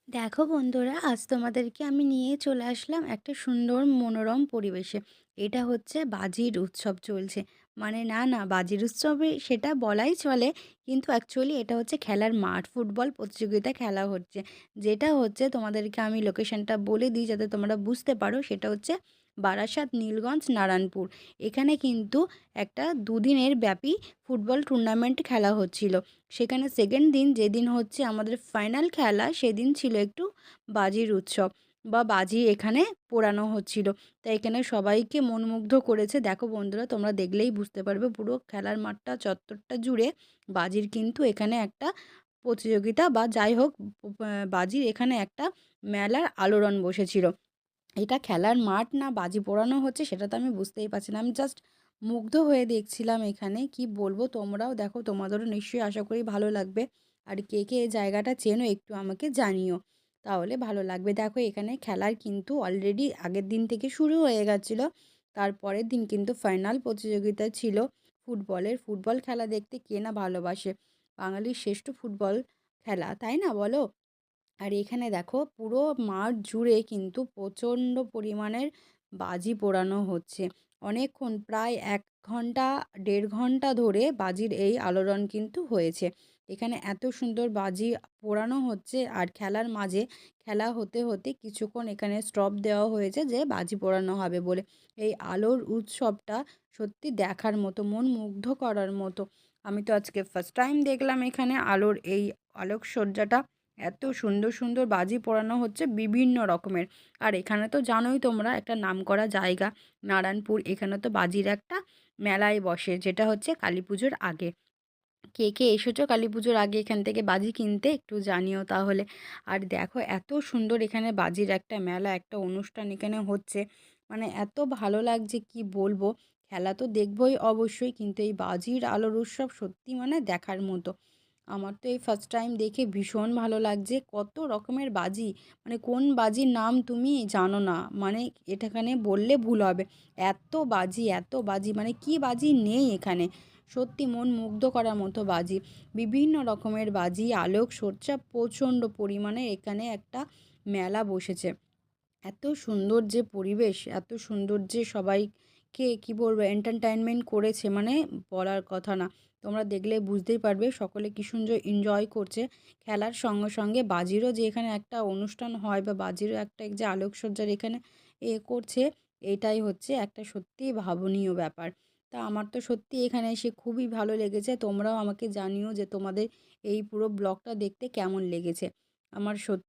দেখো বন্ধুরা, আজ তোমাদেরকে আমি নিয়ে চলে আসলাম একটা সুন্দর মনোরম পরিবেশে। এটা হচ্ছে বাজির উৎসব চলছে। মানে না না, বাজির উৎসবে সেটা বলাই চলে, কিন্তু অ্যাকচুয়ালি এটা হচ্ছে খেলার মাঠ, ফুটবল প্রতিযোগিতা খেলা হচ্ছে। যেটা হচ্ছে তোমাদেরকে আমি লোকেশনটা বলে দিই যাতে তোমরা বুঝতে পারো। সেটা হচ্ছে বারাসাত, নীলগঞ্জ, নারায়ণপুর। এখানে কিন্তু একটা দুদিনের ব্যাপী ফুটবল টুর্নামেন্ট খেলা হচ্ছিল। সেখানে সেকেন্ড দিন, যেদিন হচ্ছে আমাদের ফাইনাল খেলা, সেদিন ছিল একটু বাজির উৎসব বা বাজি এখানে পোড়ানো হচ্ছিল। তাই এখানে সবাইকে মনমুগ্ধ করেছে। দেখো বন্ধুরা, তোমরা দেখলেই বুঝতে পারবে পুরো খেলার মাঠটা, চত্বরটা জুড়ে বাজির কিন্তু এখানে একটা প্রতিযোগিতা বা যাই হোক, বাজির এখানে একটা মেলার আলোড়ন বসেছিল। এটা খেলার মাঠ না বাজি পোড়ানো হচ্ছে সেটা তো আমি বুঝতেই পারছি না। আমি জাস্ট মুগ্ধ হয়ে দেখছিলাম এখানে। কি বলবো, তোমরাও দেখো, তোমাদেরও নিশ্চয়ই আশা করি ভালো লাগবে। আর কে কে এই জায়গাটা চেনো একটু আমাকে জানিও, তাহলে ভালো লাগবে। দেখো এখানে খেলার কিন্তু অলরেডি আগের দিন থেকে শুরু হয়ে গেছিলো। তারপরের দিন কিন্তু ফাইনাল প্রতিযোগিতা ছিল ফুটবলের। ফুটবল খেলা দেখতে কে না ভালোবাসে, বাঙালির শ্রেষ্ঠ ফুটবল খেলা, তাই না বলো? আর এখানে দেখো পুরো মাঠ জুড়ে কিন্তু প্রচণ্ড পরিমাণের বাজি পোড়ানো হচ্ছে। অনেকক্ষণ, প্রায় 1 ঘন্টা 1.5 ঘন্টা ধরে বাজির এই আলোড়ন কিন্তু হয়েছে। এখানে এত সুন্দর বাজি পোড়ানো হচ্ছে। আর খেলার মাঝে, খেলা হতে হতে কিছুক্ষণ এখানে স্টপ দেওয়া হয়েছে যে বাজি পোড়ানো হবে বলে। এই আলোর উৎসবটা সত্যি দেখার মতো, মন মুগ্ধ করার মতো। আমি তো আজকে ফার্স্ট টাইম দেখলাম এখানে আলোর এই আলোকসজ্জাটা। এত সুন্দর সুন্দর বাজি পোড়ানো হচ্ছে বিভিন্ন রকমের। আর এখানে তো জানোই তোমরা, একটা নামকরা জায়গা নারায়ণপুর, এখানে তো বাজির একটা মেলাই বসে, যেটা হচ্ছে কালী পুজোর আগে। কে কে এসেছো কালী পুজোর আগে এখান থেকে বাজি কিনতে, একটু জানিও তাহলে। আর দেখো এত সুন্দর এখানে বাজির একটা মেলা, একটা অনুষ্ঠান এখানে হচ্ছে। মানে এত ভালো লাগছে, কি বলবো। খেলা তো দেখবোই অবশ্যই, কিন্তু এই বাজির আলোর উৎসব সত্যি মানে দেখার মতো। আমার তো এই ফার্স্ট টাইম দেখে ভীষণ ভালো লাগছে। কত রকমের বাজি, মানে কোন বাজির নাম তুমি জানো না, মানে এটাখানে বললে ভুল হবে। এত বাজি, এত বাজি, মানে কি বাজি নেই এখানে। সত্যি মন মুগ্ধ করার মতো বাজি, বিভিন্ন রকমের বাজি, আলোকসজ্জা প্রচণ্ড পরিমাণে। এখানে একটা মেলা বসেছে। এত সুন্দর যে পরিবেশ, এত সুন্দর যে সবাইকে কি বলবো এন্টারটেইনমেন্ট করেছে, মানে বলার কথা না। তোমরা দেখলে বুঝতেই পারবে সকলে কি সুন্দর এনজয় করছে। খেলার সঙ্গে সঙ্গে বাজিরও যে এখানে একটা অনুষ্ঠান হয়, বা বাজিরও একটা যে আলোকসজ্জার এখানে করছে, এটাই হচ্ছে একটা সত্যিই ভাবনীয় ব্যাপার। তা আমার তো সত্যি এখানে এসে খুবই ভালো লেগেছে। তোমরাও আমাকে জানিও যে তোমাদের এই পুরো ব্লগটা দেখতে কেমন লেগেছে। আমার সত্যি